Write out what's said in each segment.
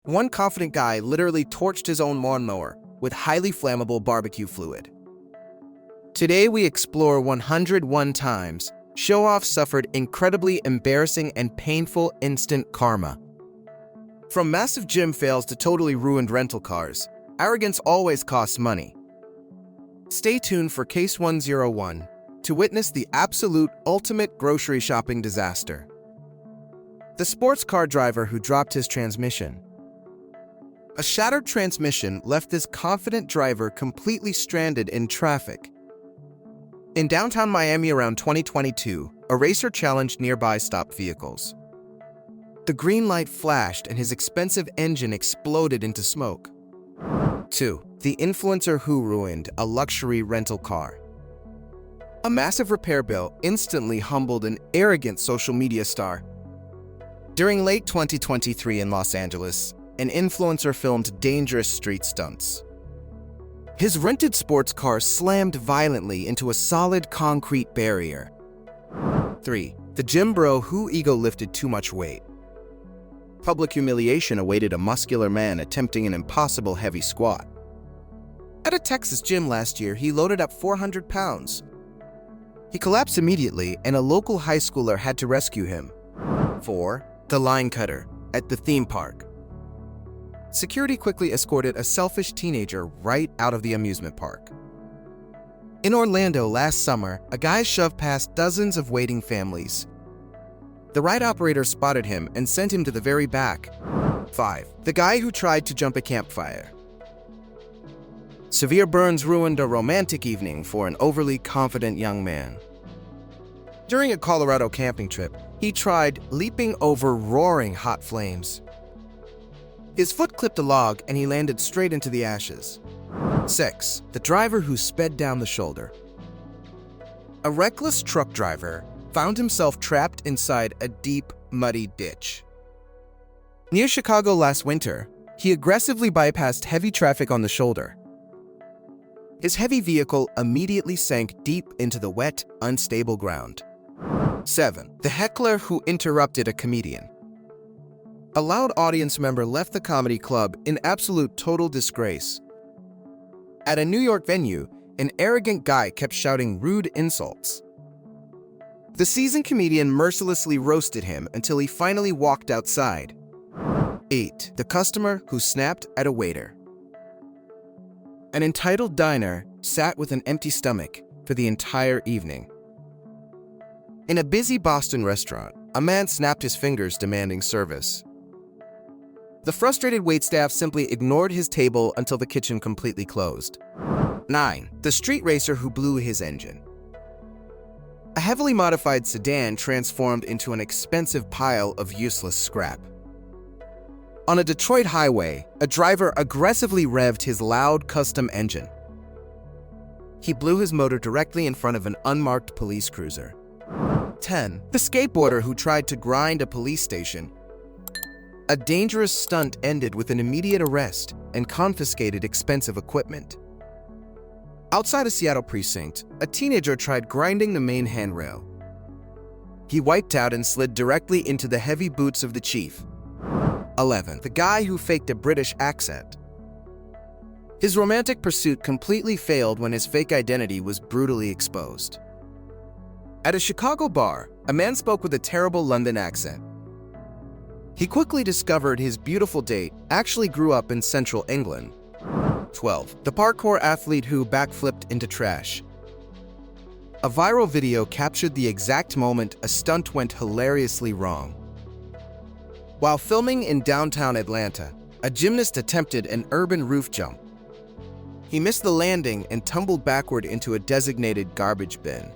One confident guy literally torched his own lawnmower with highly flammable barbecue fluid. Today we explore 101 times show-off suffered incredibly embarrassing and painful instant karma. From massive gym fails to totally ruined rental cars, arrogance always costs money. Stay tuned for Case 101 to witness the absolute ultimate grocery shopping disaster. The sports car driver who dropped his transmission. A shattered transmission left this confident driver completely stranded in traffic. In downtown Miami around 2022, a racer challenged nearby stopped vehicles. The green light flashed and his expensive engine exploded into smoke. 2. The influencer who ruined a luxury rental car. A massive repair bill instantly humbled an arrogant social media star. During late 2023 in Los Angeles, an influencer filmed dangerous street stunts. His rented sports car slammed violently into a solid concrete barrier. 3. The gym bro who ego lifted too much weight. Public humiliation awaited a muscular man attempting an impossible heavy squat. At a Texas gym last year, he loaded up 400 pounds. He collapsed immediately, and a local high schooler had to rescue him. 4. The line cutter at the theme park. Security quickly escorted a selfish teenager right out of the amusement park. In Orlando last summer, a guy shoved past dozens of waiting families. The ride operator spotted him and sent him to the very back. 5. The guy who tried to jump a campfire. Severe burns ruined a romantic evening for an overly confident young man. During a Colorado camping trip, he tried leaping over roaring hot flames. His foot clipped a log and he landed straight into the ashes. 6. The driver who sped down the shoulder. A reckless truck driver found himself trapped inside a deep, muddy ditch. Near Chicago last winter, he aggressively bypassed heavy traffic on the shoulder. His heavy vehicle immediately sank deep into the wet, unstable ground. 7. The heckler who interrupted a comedian. A loud audience member left the comedy club in absolute total disgrace. At a New York venue, an arrogant guy kept shouting rude insults. The seasoned comedian mercilessly roasted him until he finally walked outside. 8. The customer who snapped at a waiter. An entitled diner sat with an empty stomach for the entire evening. In a busy Boston restaurant, a man snapped his fingers demanding service. The frustrated waitstaff simply ignored his table until the kitchen completely closed. 9. The street racer who blew his engine. A heavily modified sedan transformed into an expensive pile of useless scrap. On a Detroit highway, a driver aggressively revved his loud custom engine. He blew his motor directly in front of an unmarked police cruiser. 10. The skateboarder who tried to grind a police station. A dangerous stunt ended with an immediate arrest and confiscated expensive equipment. Outside a Seattle precinct, a teenager tried grinding the main handrail. He wiped out and slid directly into the heavy boots of the chief. 11. The guy who faked a British accent. His romantic pursuit completely failed when his fake identity was brutally exposed. At a Chicago bar, a man spoke with a terrible London accent. He quickly discovered his beautiful date actually grew up in central England. 12. The parkour athlete who backflipped into trash. A viral video captured the exact moment a stunt went hilariously wrong. While filming in downtown Atlanta, a gymnast attempted an urban roof jump. He missed the landing and tumbled backward into a designated garbage bin.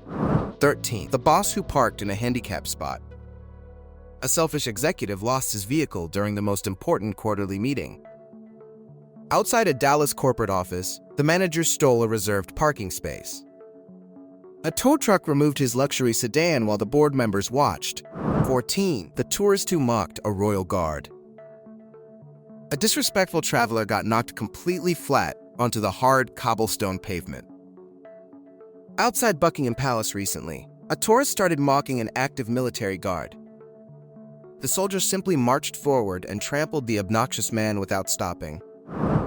13. The boss who parked in a handicap spot. A selfish executive lost his vehicle during the most important quarterly meeting. Outside a Dallas corporate office, the manager stole a reserved parking space. A tow truck removed his luxury sedan while the board members watched. 14. The tourist who mocked a royal guard. A disrespectful traveler got knocked completely flat onto the hard cobblestone pavement. Outside Buckingham Palace recently, a tourist started mocking an active military guard. The soldier simply marched forward and trampled the obnoxious man without stopping.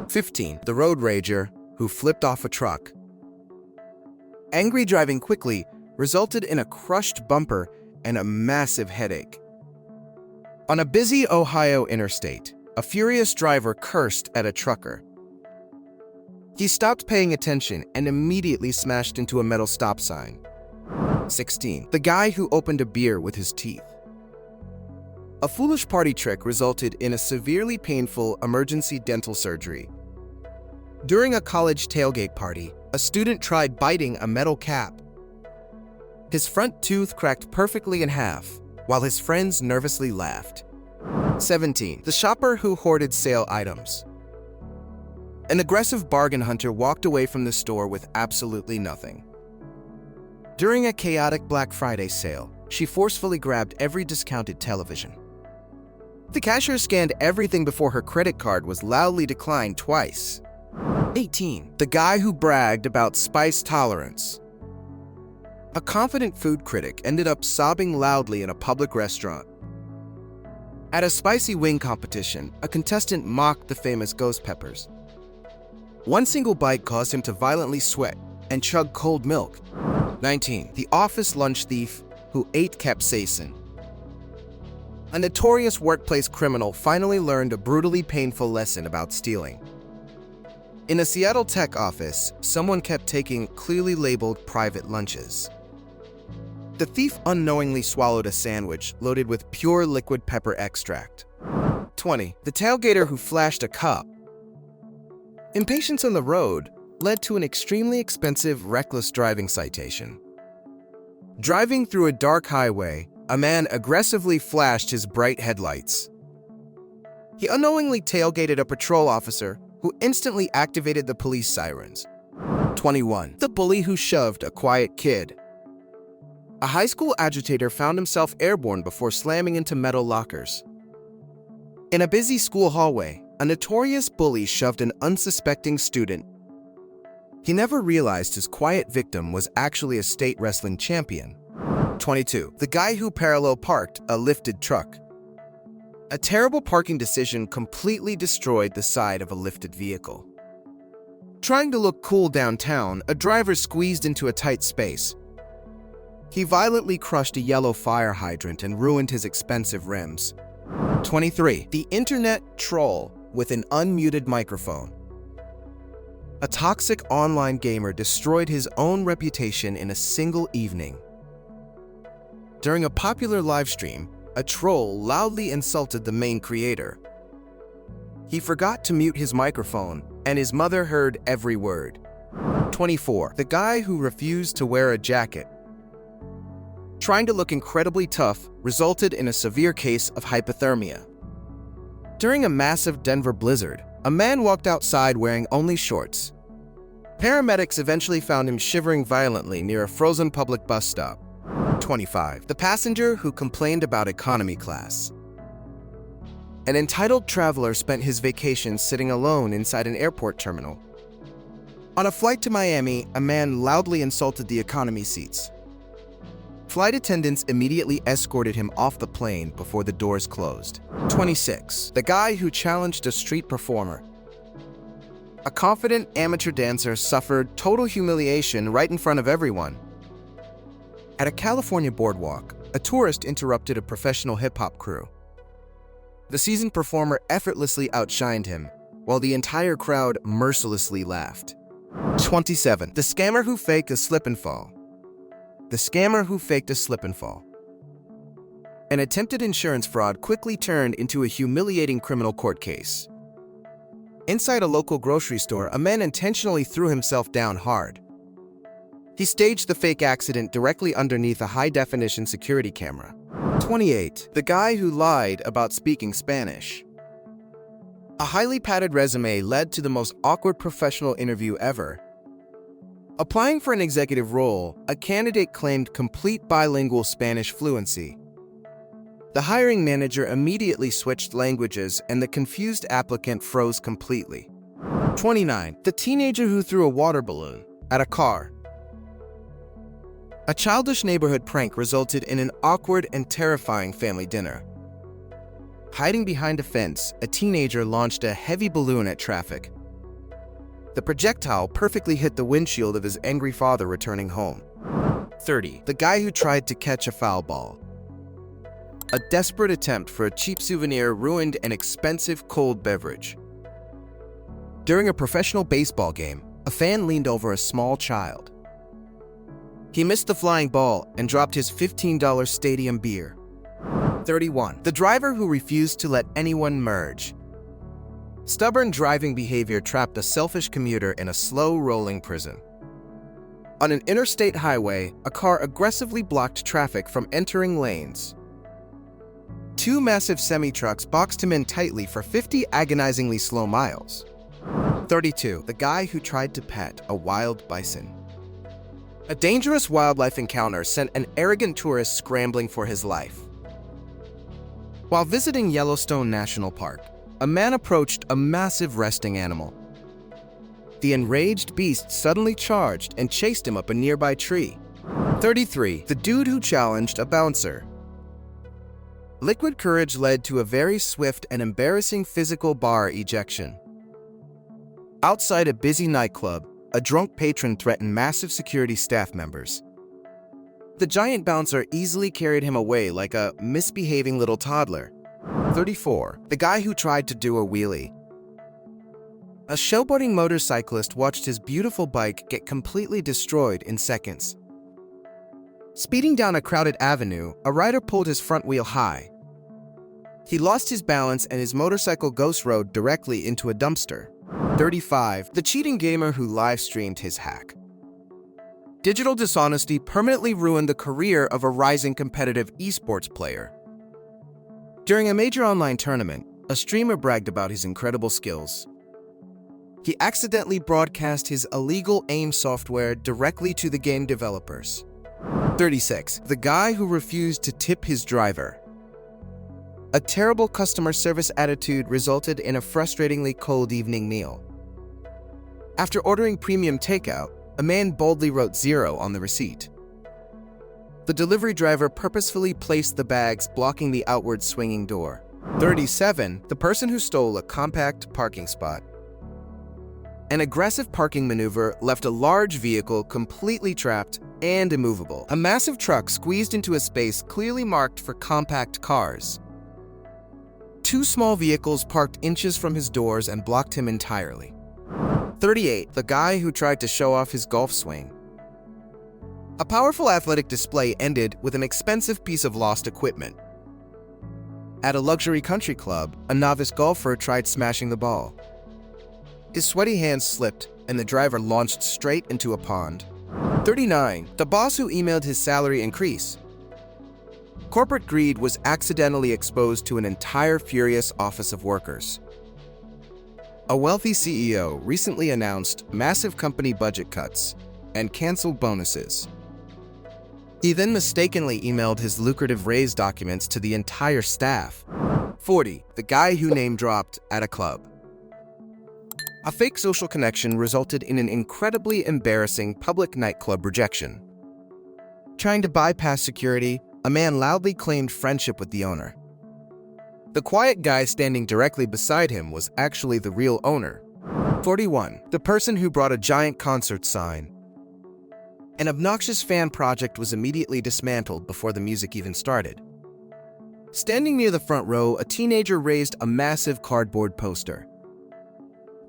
15. The road rager who flipped off a truck. Angry driving quickly resulted in a crushed bumper and a massive headache. On a busy Ohio interstate, a furious driver cursed at a trucker. He stopped paying attention and immediately smashed into a metal stop sign. 16. The guy who opened a beer with his teeth. A foolish party trick resulted in a severely painful emergency dental surgery. During a college tailgate party, a student tried biting a metal cap. His front tooth cracked perfectly in half, while his friends nervously laughed. 17. The shopper who hoarded sale items. An aggressive bargain hunter walked away from the store with absolutely nothing. During a chaotic Black Friday sale, she forcefully grabbed every discounted television. The cashier scanned everything before her credit card was loudly declined twice. 18. The guy who bragged about spice tolerance. A confident food critic ended up sobbing loudly in a public restaurant. At a spicy wing competition, a contestant mocked the famous ghost peppers. One single bite caused him to violently sweat and chug cold milk. 19. The office lunch thief who ate capsaicin. A notorious workplace criminal finally learned a brutally painful lesson about stealing. In a Seattle tech office, someone kept taking clearly labeled private lunches. The thief unknowingly swallowed a sandwich loaded with pure liquid pepper extract. 20. The tailgater who flashed a cop. Impatience on the road led to an extremely expensive reckless driving citation. Driving through a dark highway, a man aggressively flashed his bright headlights. He unknowingly tailgated a patrol officer who instantly activated the police sirens. 21. The bully who shoved a quiet kid. A high school agitator found himself airborne before slamming into metal lockers. In a busy school hallway, a notorious bully shoved an unsuspecting student. He never realized his quiet victim was actually a state wrestling champion. 22. The guy who parallel parked a lifted truck. A terrible parking decision completely destroyed the side of a lifted vehicle. Trying to look cool downtown, a driver squeezed into a tight space. He violently crushed a yellow fire hydrant and ruined his expensive rims. 23. The internet troll with an unmuted microphone. A toxic online gamer destroyed his own reputation in a single evening. During a popular livestream, a troll loudly insulted the main creator. He forgot to mute his microphone, and his mother heard every word. 24. The guy who refused to wear a jacket. Trying to look incredibly tough resulted in a severe case of hypothermia. During a massive Denver blizzard, a man walked outside wearing only shorts. Paramedics eventually found him shivering violently near a frozen public bus stop. 25. The passenger who complained about economy class. An entitled traveler spent his vacation sitting alone inside an airport terminal. On a flight to Miami, a man loudly insulted the economy seats. Flight attendants immediately escorted him off the plane before the doors closed. 26. The guy who challenged a street performer. A confident amateur dancer suffered total humiliation right in front of everyone. At a California boardwalk, a tourist interrupted a professional hip-hop crew. The seasoned performer effortlessly outshined him, while the entire crowd mercilessly laughed. 27. The scammer who faked a slip and fall. The scammer who faked a slip and fall. An attempted insurance fraud quickly turned into a humiliating criminal court case. Inside a local grocery store, a man intentionally threw himself down hard. He staged the fake accident directly underneath a high-definition security camera. 28. The guy who lied about speaking Spanish. A highly padded resume led to the most awkward professional interview ever. Applying for an executive role, a candidate claimed complete bilingual Spanish fluency. The hiring manager immediately switched languages and the confused applicant froze completely. 29. The teenager who threw a water balloon at a car. A childish neighborhood prank resulted in an awkward and terrifying family dinner. Hiding behind a fence, a teenager launched a heavy balloon at traffic. The projectile perfectly hit the windshield of his angry father returning home. 30. The guy who tried to catch a foul ball. A desperate attempt for a cheap souvenir ruined an expensive cold beverage. During a professional baseball game, a fan leaned over a small child. He missed the flying ball and dropped his $15 stadium beer. 31. The driver who refused to let anyone merge. Stubborn driving behavior trapped a selfish commuter in a slow-rolling prison. On an interstate highway, a car aggressively blocked traffic from entering lanes. Two massive semi-trucks boxed him in tightly for 50 agonizingly slow miles. 32. The guy who tried to pet a wild bison. A dangerous wildlife encounter sent an arrogant tourist scrambling for his life. While visiting Yellowstone National Park, a man approached a massive resting animal. The enraged beast suddenly charged and chased him up a nearby tree. 33. The dude who challenged a bouncer. Liquid courage led to a very swift and embarrassing physical bar ejection. Outside a busy nightclub, a drunk patron threatened massive security staff members. The giant bouncer easily carried him away like a misbehaving little toddler. 34. The guy who tried to do a wheelie. A showboating motorcyclist watched his beautiful bike get completely destroyed in seconds. Speeding down a crowded avenue, a rider pulled his front wheel high. He lost his balance and his motorcycle ghost rode directly into a dumpster. 35. The cheating gamer who live-streamed his hack. Digital dishonesty permanently ruined the career of a rising competitive esports player. During a major online tournament, a streamer bragged about his incredible skills. He accidentally broadcast his illegal aim software directly to the game developers. 36. The guy who refused to tip his driver. A terrible customer service attitude resulted in a frustratingly cold evening meal. After ordering premium takeout, a man boldly wrote 0 on the receipt. The delivery driver purposefully placed the bags blocking the outward swinging door. 37. The person who stole a compact parking spot. An aggressive parking maneuver left a large vehicle completely trapped and immovable. A massive truck squeezed into a space clearly marked for compact cars. Two small vehicles parked inches from his doors and blocked him entirely. 38. The guy who tried to show off his golf swing. A powerful athletic display ended with an expensive piece of lost equipment. At a luxury country club, a novice golfer tried smashing the ball. His sweaty hands slipped, and the driver launched straight into a pond. 39. The boss who emailed his salary increase. Corporate greed was accidentally exposed to an entire furious office of workers. A wealthy CEO recently announced massive company budget cuts and canceled bonuses. He then mistakenly emailed his lucrative raise documents to the entire staff. 40. The guy who name-dropped at a club. A fake social connection resulted in an incredibly embarrassing public nightclub rejection. Trying to bypass security, a man loudly claimed friendship with the owner. The quiet guy standing directly beside him was actually the real owner. 41. The person who brought a giant concert sign. An obnoxious fan project was immediately dismantled before the music even started. Standing near the front row, a teenager raised a massive cardboard poster.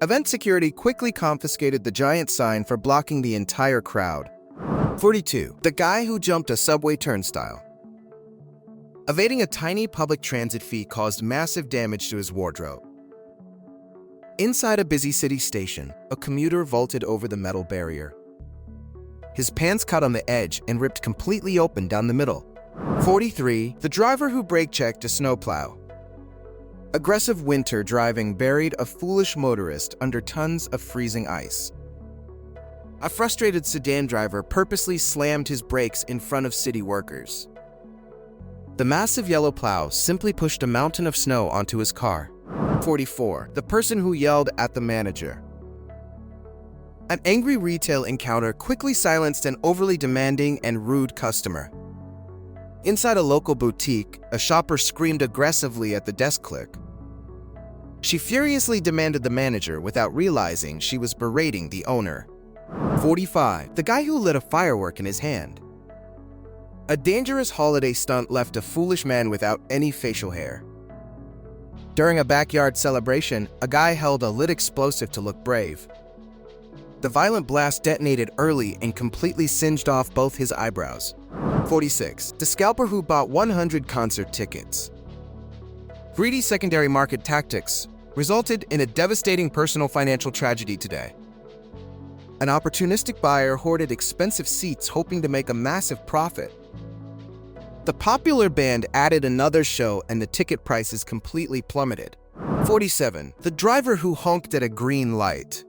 Event security quickly confiscated the giant sign for blocking the entire crowd. 42. The guy who jumped a subway turnstile. Evading a tiny public transit fee caused massive damage to his wardrobe. Inside a busy city station, a commuter vaulted over the metal barrier. His pants caught on the edge and ripped completely open down the middle. 43. The driver who brake-checked a snowplow. Aggressive winter driving buried a foolish motorist under tons of freezing ice. A frustrated sedan driver purposely slammed his brakes in front of city workers. The massive yellow plow simply pushed a mountain of snow onto his car. 44. The person who yelled at the manager. An angry retail encounter quickly silenced an overly demanding and rude customer. Inside a local boutique, a shopper screamed aggressively at the desk clerk. She furiously demanded the manager without realizing she was berating the owner. 45. The guy who lit a firework in his hand. A dangerous holiday stunt left a foolish man without any facial hair. During a backyard celebration, a guy held a lit explosive to look brave. The violent blast detonated early and completely singed off both his eyebrows. 46. The scalper who bought 100 concert tickets. Greedy secondary market tactics resulted in a devastating personal financial tragedy today. An opportunistic buyer hoarded expensive seats hoping to make a massive profit. The popular band added another show and the ticket prices completely plummeted. 47. The driver who honked at a green light.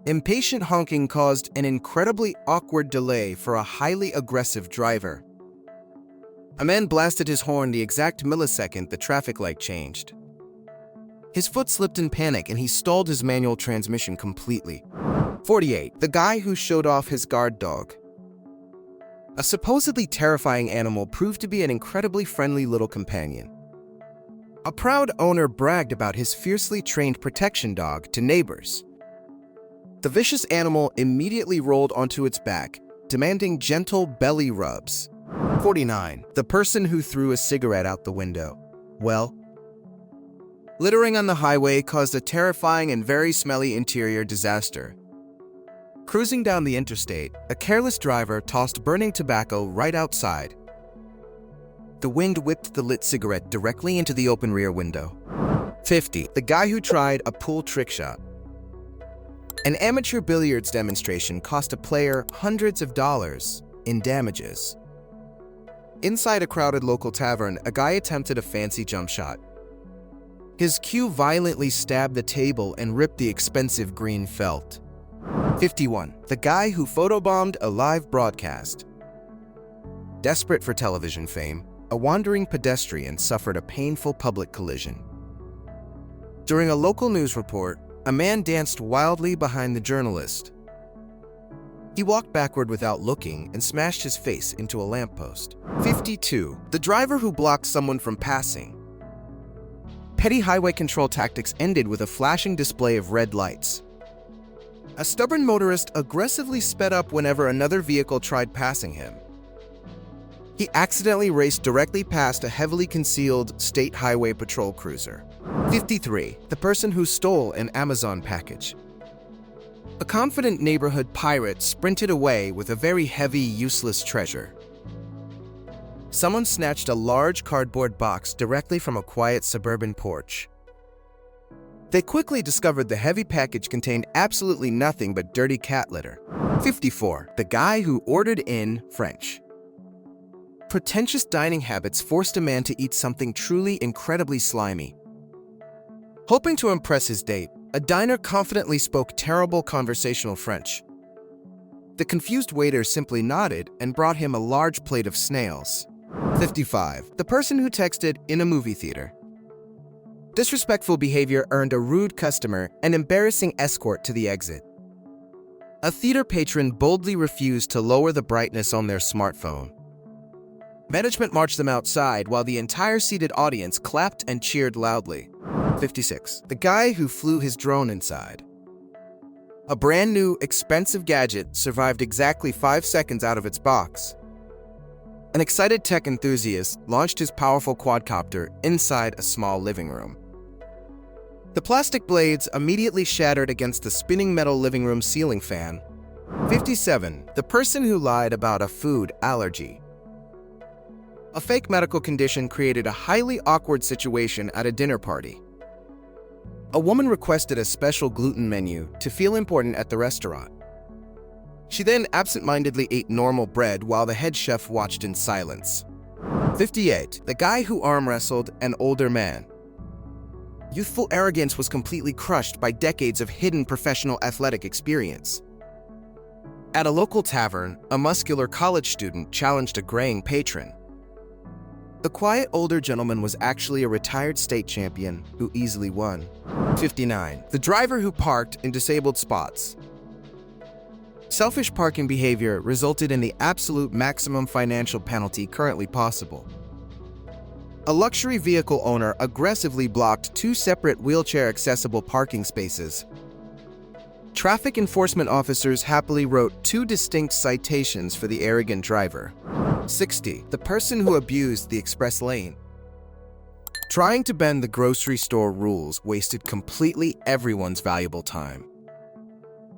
Impatient honking caused an incredibly awkward delay for a highly aggressive driver. A man blasted his horn the exact millisecond the traffic light changed. His foot slipped in panic and he stalled his manual transmission completely. 48. The guy who showed off his guard dog. A supposedly terrifying animal proved to be an incredibly friendly little companion. A proud owner bragged about his fiercely trained protection dog to neighbors. The vicious animal immediately rolled onto its back, demanding gentle belly rubs. 49. The person who threw a cigarette out the window. Well, littering on the highway caused a terrifying and very smelly interior disaster. Cruising down the interstate, a careless driver tossed burning tobacco right outside. The wind whipped the lit cigarette directly into the open rear window. 50. The guy who tried a pool trick shot. An amateur billiards demonstration cost a player hundreds of dollars in damages. Inside a crowded local tavern, a guy attempted a fancy jump shot. His cue violently stabbed the table and ripped the expensive green felt. 51. The guy who photobombed a live broadcast. Desperate for television fame, a wandering pedestrian suffered a painful public collision. During a local news report, a man danced wildly behind the journalist. He walked backward without looking and smashed his face into a lamppost. 52. The driver who blocked someone from passing. Petty highway control tactics ended with a flashing display of red lights. A stubborn motorist aggressively sped up whenever another vehicle tried passing him. He accidentally raced directly past a heavily concealed state highway patrol cruiser. 53. The person who stole an Amazon package. A confident neighborhood pirate sprinted away with a very heavy, useless treasure. Someone snatched a large cardboard box directly from a quiet suburban porch. They quickly discovered the heavy package contained absolutely nothing but dirty cat litter. 54. The guy who ordered in French. Pretentious dining habits forced a man to eat something truly incredibly slimy. Hoping to impress his date, a diner confidently spoke terrible conversational French. The confused waiter simply nodded and brought him a large plate of snails. 55. The person who texted in a movie theater. Disrespectful behavior earned a rude customer an embarrassing escort to the exit. A theater patron boldly refused to lower the brightness on their smartphone. Management marched them outside while the entire seated audience clapped and cheered loudly. 56. The guy who flew his drone inside. A brand new, expensive gadget survived exactly 5 seconds out of its box. An excited tech enthusiast launched his powerful quadcopter inside a small living room. The plastic blades immediately shattered against the spinning metal living room ceiling fan. 57. The person who lied about a food allergy. A fake medical condition created a highly awkward situation at a dinner party. A woman requested a special gluten menu to feel important at the restaurant. She then absent-mindedly ate normal bread while the head chef watched in silence. 58. The guy who arm wrestled an older man. Youthful arrogance was completely crushed by decades of hidden professional athletic experience. At a local tavern, a muscular college student challenged a graying patron. The quiet older gentleman was actually a retired state champion who easily won. 59. The driver who parked in disabled spots. Selfish parking behavior resulted in the absolute maximum financial penalty currently possible. A luxury vehicle owner aggressively blocked 2 separate wheelchair-accessible parking spaces. Traffic enforcement officers happily wrote 2 distinct citations for the arrogant driver. 60. The person who abused the express lane. Trying to bend the grocery store rules wasted completely everyone's valuable time.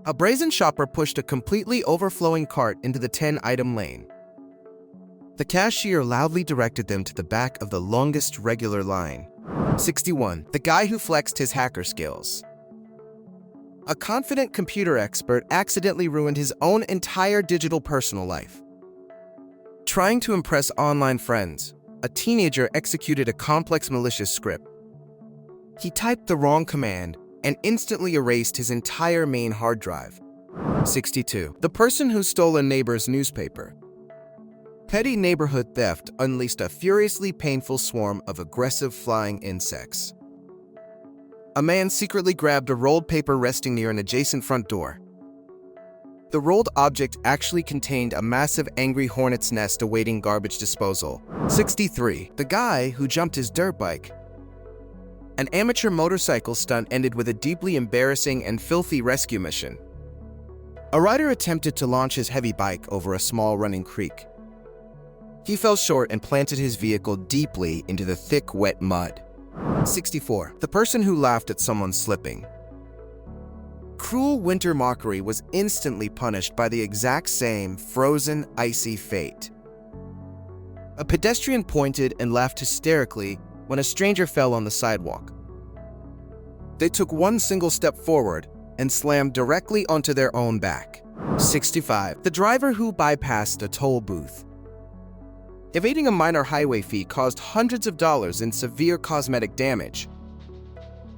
A brazen shopper pushed a completely overflowing cart into the 10-item lane. The cashier loudly directed them to the back of the longest regular line. 61. The guy who flexed his hacker skills. A confident computer expert accidentally ruined his own entire digital personal life. Trying to impress online friends, a teenager executed a complex malicious script. He typed the wrong command and instantly erased his entire main hard drive. 62. The person who stole a neighbor's newspaper. Petty neighborhood theft unleashed a furiously painful swarm of aggressive flying insects. A man secretly grabbed a rolled paper resting near an adjacent front door. The rolled object actually contained a massive angry hornet's nest awaiting garbage disposal. 63. The guy who jumped his dirt bike. An amateur motorcycle stunt ended with a deeply embarrassing and filthy rescue mission. A rider attempted to launch his heavy bike over a small running creek. He fell short and planted his vehicle deeply into the thick, wet mud. 64. The person who laughed at someone slipping. Cruel winter mockery was instantly punished by the exact same frozen, icy fate. A pedestrian pointed and laughed hysterically when a stranger fell on the sidewalk. They took one single step forward and slammed directly onto their own back. 65. The driver who bypassed a toll booth. Evading a minor highway fee caused hundreds of dollars in severe cosmetic damage.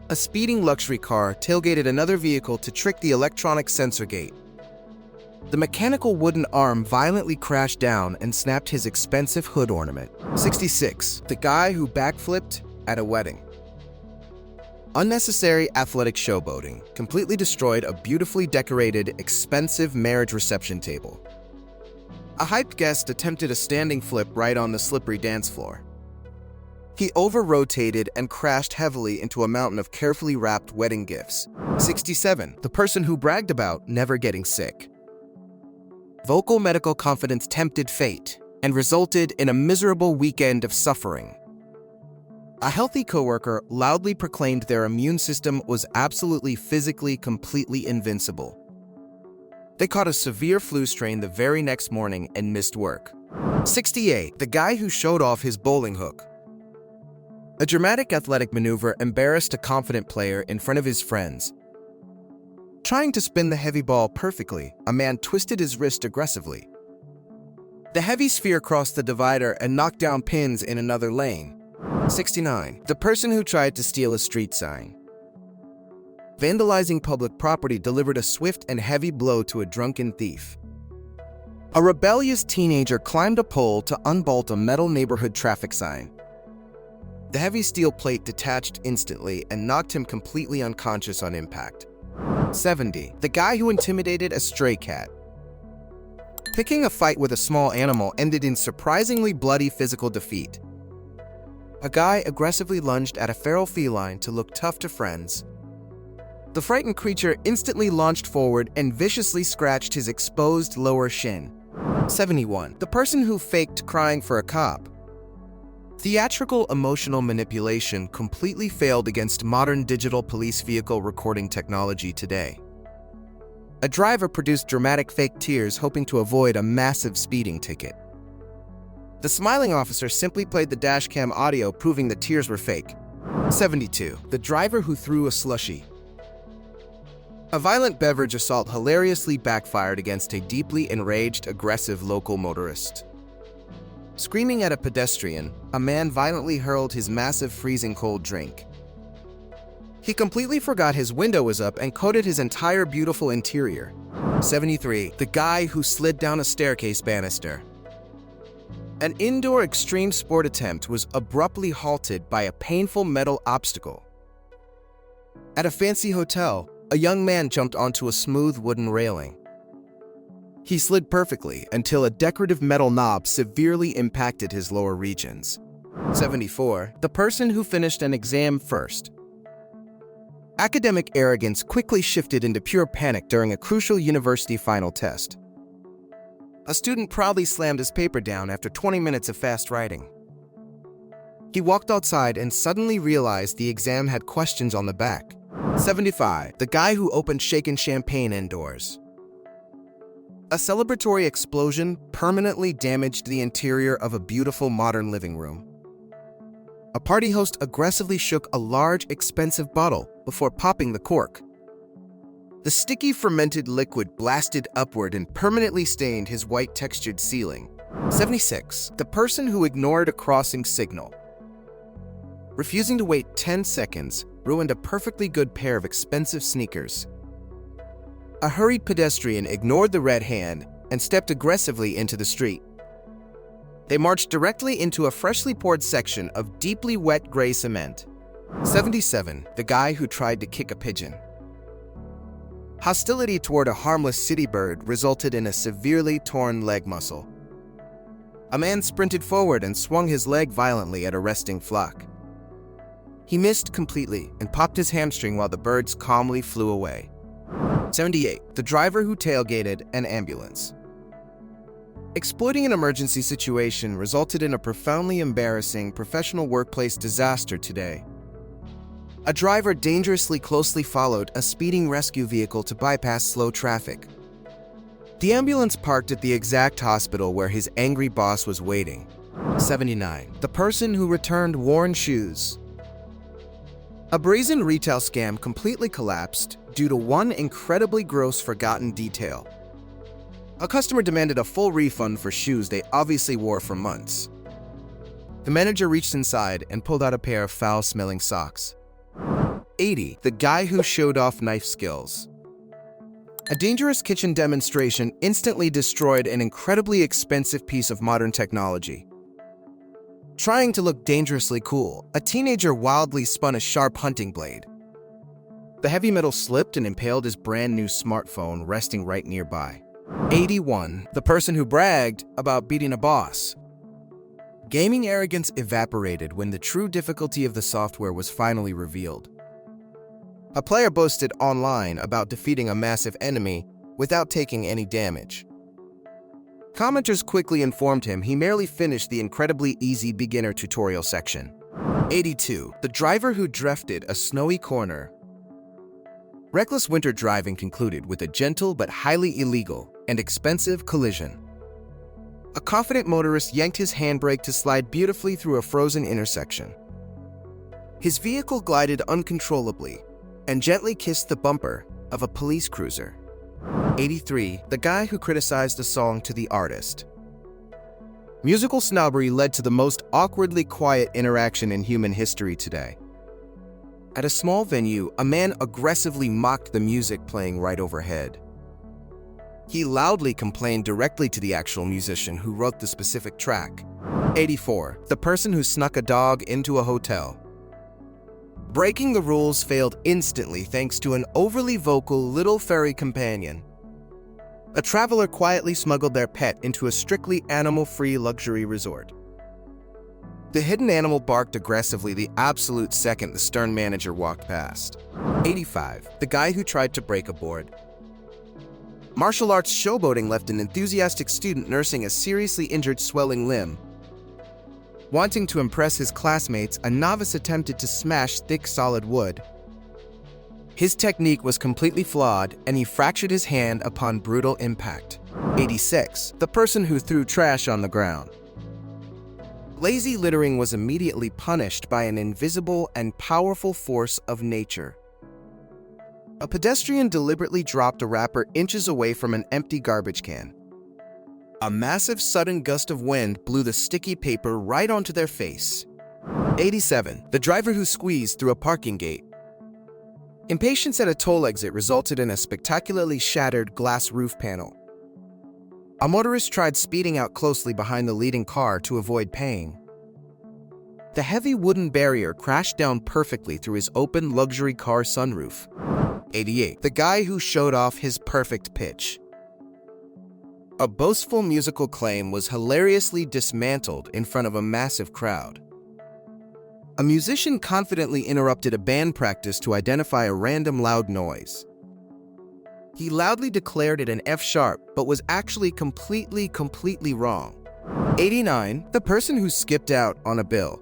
A speeding luxury car tailgated another vehicle to trick the electronic sensor gate. The mechanical wooden arm violently crashed down and snapped his expensive hood ornament. 66. The guy who backflipped at a wedding. Unnecessary athletic showboating completely destroyed a beautifully decorated, expensive marriage reception table. A hyped guest attempted a standing flip right on the slippery dance floor. He over-rotated and crashed heavily into a mountain of carefully wrapped wedding gifts. 67. The person who bragged about never getting sick. Vocal medical confidence tempted fate and resulted in a miserable weekend of suffering. A healthy coworker loudly proclaimed their immune system was absolutely physically completely invincible. They caught a severe flu strain the very next morning and missed work. 68. The guy who showed off his bowling hook. A dramatic athletic maneuver embarrassed a confident player in front of his friends. Trying to spin the heavy ball perfectly, a man twisted his wrist aggressively. The heavy sphere crossed the divider and knocked down pins in another lane. 69. The person who tried to steal a street sign. Vandalizing public property delivered a swift and heavy blow to a drunken thief. A rebellious teenager climbed a pole to unbolt a metal neighborhood traffic sign. The heavy steel plate detached instantly and knocked him completely unconscious on impact. 70. The guy who intimidated a stray cat. Picking a fight with a small animal ended in surprisingly bloody physical defeat. A guy aggressively lunged at a feral feline to look tough to friends. The frightened creature instantly launched forward and viciously scratched his exposed lower shin. 71. The person who faked crying for a cop. Theatrical emotional manipulation completely failed against modern digital police vehicle recording technology today. A driver produced dramatic fake tears hoping to avoid a massive speeding ticket. The smiling officer simply played the dashcam audio proving the tears were fake. 72. The driver who threw a slushie. A violent beverage assault hilariously backfired against a deeply enraged, aggressive local motorist. Screaming at a pedestrian, a man violently hurled his massive freezing cold drink. He completely forgot his window was up and coated his entire beautiful interior. 73. The guy who slid down a staircase banister. An indoor extreme sport attempt was abruptly halted by a painful metal obstacle. At a fancy hotel, a young man jumped onto a smooth wooden railing. He slid perfectly until a decorative metal knob severely impacted his lower regions. 74. The person who finished an exam first. Academic arrogance quickly shifted into pure panic during a crucial university final test. A student proudly slammed his paper down after 20 minutes of fast writing. He walked outside and suddenly realized the exam had questions on the back. 75. The guy who opened shaken champagne indoors. A celebratory explosion permanently damaged the interior of a beautiful modern living room. A party host aggressively shook a large, expensive bottle before popping the cork. The sticky fermented liquid blasted upward and permanently stained his white-textured ceiling. 76. The person who ignored a crossing signal. Refusing to wait 10 seconds ruined a perfectly good pair of expensive sneakers. A hurried pedestrian ignored the red hand and stepped aggressively into the street. They marched directly into a freshly poured section of deeply wet gray cement. 77. The guy who tried to kick a pigeon. Hostility toward a harmless city bird resulted in a severely torn leg muscle. A man sprinted forward and swung his leg violently at a resting flock. He missed completely and popped his hamstring while the birds calmly flew away. 78. The driver who tailgated an ambulance. Exploiting an emergency situation resulted in a profoundly embarrassing professional workplace disaster today. A driver dangerously closely followed a speeding rescue vehicle to bypass slow traffic. The ambulance parked at the exact hospital where his angry boss was waiting. 79. The person who returned worn shoes. A brazen retail scam completely collapsed due to one incredibly gross forgotten detail. A customer demanded a full refund for shoes they obviously wore for months. The manager reached inside and pulled out a pair of foul-smelling socks. 80. The guy who showed off knife skills. A dangerous kitchen demonstration instantly destroyed an incredibly expensive piece of modern technology. Trying to look dangerously cool, a teenager wildly spun a sharp hunting blade. The heavy metal slipped and impaled his brand new smartphone resting right nearby. 81. The person who bragged about beating a boss. Gaming arrogance evaporated when the true difficulty of the software was finally revealed. A player boasted online about defeating a massive enemy without taking any damage. Commenters quickly informed him he merely finished the incredibly easy beginner tutorial section. 82. The driver who drifted a snowy corner. Reckless winter driving concluded with a gentle but highly illegal and expensive collision. A confident motorist yanked his handbrake to slide beautifully through a frozen intersection. His vehicle glided uncontrollably and gently kissed the bumper of a police cruiser. 83. The guy who criticized a song to the artist. Musical snobbery led to the most awkwardly quiet interaction in human history today. At a small venue, a man aggressively mocked the music playing right overhead. He loudly complained directly to the actual musician who wrote the specific track. 84. The person who snuck a dog into a hotel. Breaking the rules failed instantly thanks to an overly vocal little furry companion. A traveler quietly smuggled their pet into a strictly animal-free luxury resort. The hidden animal barked aggressively the absolute second the stern manager walked past. 85. The guy who tried to break a board. Martial arts showboating left an enthusiastic student nursing a seriously injured swelling limb. Wanting to impress his classmates, a novice attempted to smash thick solid wood. His technique was completely flawed, and he fractured his hand upon brutal impact. 86. The person who threw trash on the ground. Lazy littering was immediately punished by an invisible and powerful force of nature. A pedestrian deliberately dropped a wrapper inches away from an empty garbage can. A massive sudden gust of wind blew the sticky paper right onto their face. 87. The driver who squeezed through a parking gate. Impatience at a toll exit resulted in a spectacularly shattered glass roof panel. A motorist tried speeding out closely behind the leading car to avoid paying. The heavy wooden barrier crashed down perfectly through his open luxury car sunroof. 88. The guy who showed off his perfect pitch. A boastful musical claim was hilariously dismantled in front of a massive crowd. A musician confidently interrupted a band practice to identify a random loud noise. He loudly declared it an F sharp, but was actually completely wrong. 89. The person who skipped out on a bill.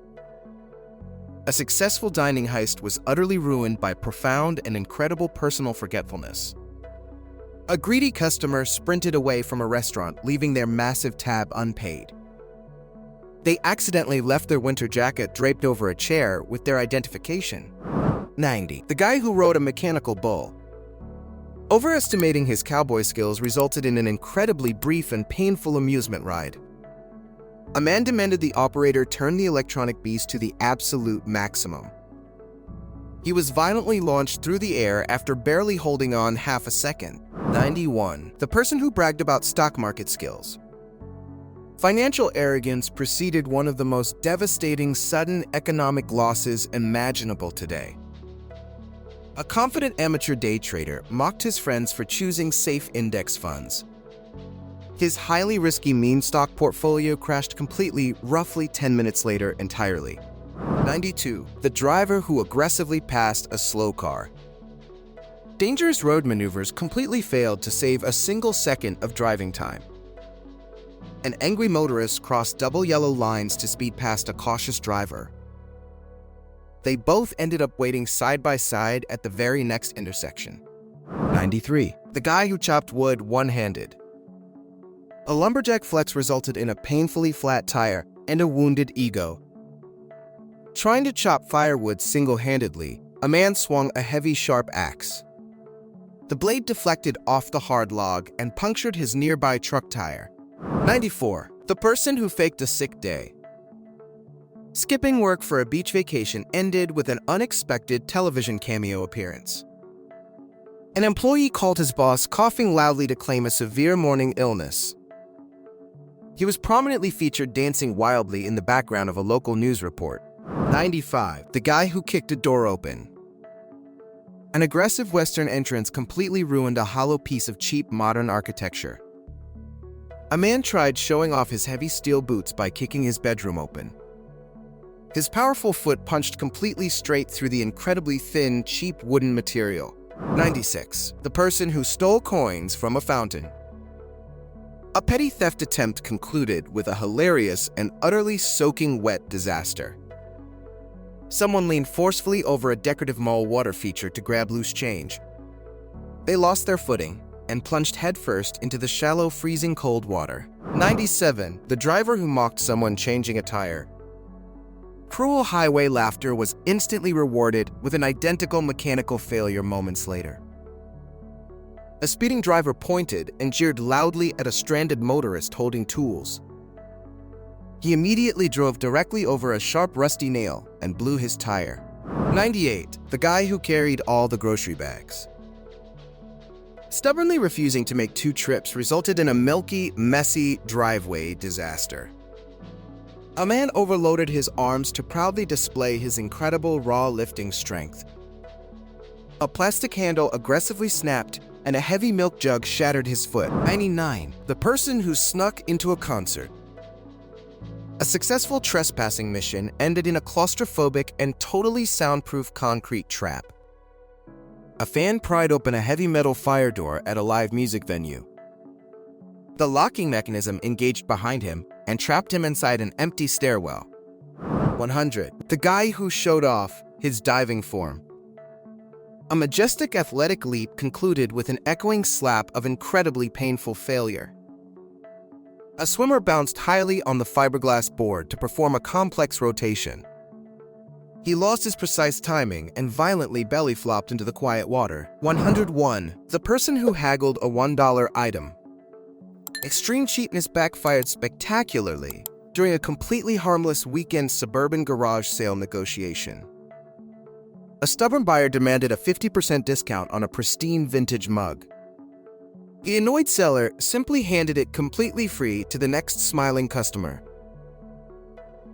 A successful dining heist was utterly ruined by profound and incredible personal forgetfulness. A greedy customer sprinted away from a restaurant, leaving their massive tab unpaid. They accidentally left their winter jacket draped over a chair with their identification. 90. The guy who rode a mechanical bull. Overestimating his cowboy skills resulted in an incredibly brief and painful amusement ride. A man demanded the operator turn the electronic beast to the absolute maximum. He was violently launched through the air after barely holding on half a second. 91. The person who bragged about stock market skills. Financial arrogance preceded one of the most devastating sudden economic losses imaginable today. A confident amateur day trader mocked his friends for choosing safe index funds. His highly risky meme stock portfolio crashed completely roughly 10 minutes later entirely. 92. The driver who aggressively passed a slow car. Dangerous road maneuvers completely failed to save a single second of driving time. An angry motorist crossed double yellow lines to speed past a cautious driver. They both ended up waiting side by side at the very next intersection. 93. The guy who chopped wood one-handed. A lumberjack flex resulted in a painfully flat tire and a wounded ego. Trying to chop firewood single-handedly, a man swung a heavy, sharp axe. The blade deflected off the hard log and punctured his nearby truck tire. 94. The person who faked a sick day. Skipping work for a beach vacation ended with an unexpected television cameo appearance. An employee called his boss coughing loudly to claim a severe morning illness. He was prominently featured dancing wildly in the background of a local news report. 95. The guy who kicked a door open. An aggressive Western entrance completely ruined a hollow piece of cheap modern architecture. A man tried showing off his heavy steel boots by kicking his bedroom open. His powerful foot punched completely straight through the incredibly thin, cheap wooden material. 96. The person who stole coins from a fountain. A petty theft attempt concluded with a hilarious and utterly soaking wet disaster. Someone leaned forcefully over a decorative mall water feature to grab loose change. They lost their footing and plunged headfirst into the shallow, freezing cold water. 97. The driver who mocked someone changing a tire. Cruel highway laughter was instantly rewarded with an identical mechanical failure moments later. A speeding driver pointed and jeered loudly at a stranded motorist holding tools. He immediately drove directly over a sharp rusty nail and blew his tire. 98. The guy who carried all the grocery bags. Stubbornly refusing to make 2 trips resulted in a milky, messy driveway disaster. A man overloaded his arms to proudly display his incredible raw lifting strength. A plastic handle aggressively snapped and a heavy milk jug shattered his foot. 99. The person who snuck into a concert. A successful trespassing mission ended in a claustrophobic and totally soundproof concrete trap. A fan pried open a heavy metal fire door at a live music venue. The locking mechanism engaged behind him and trapped him inside an empty stairwell. 100. The guy who showed off his diving form. A majestic athletic leap concluded with an echoing slap of incredibly painful failure. A swimmer bounced highly on the fiberglass board to perform a complex rotation. He lost his precise timing and violently belly flopped into the quiet water. 101. The person who haggled a $1 item. Extreme cheapness backfired spectacularly during a completely harmless weekend suburban garage sale negotiation. A stubborn buyer demanded a 50% discount on a pristine vintage mug. The annoyed seller simply handed it completely free to the next smiling customer.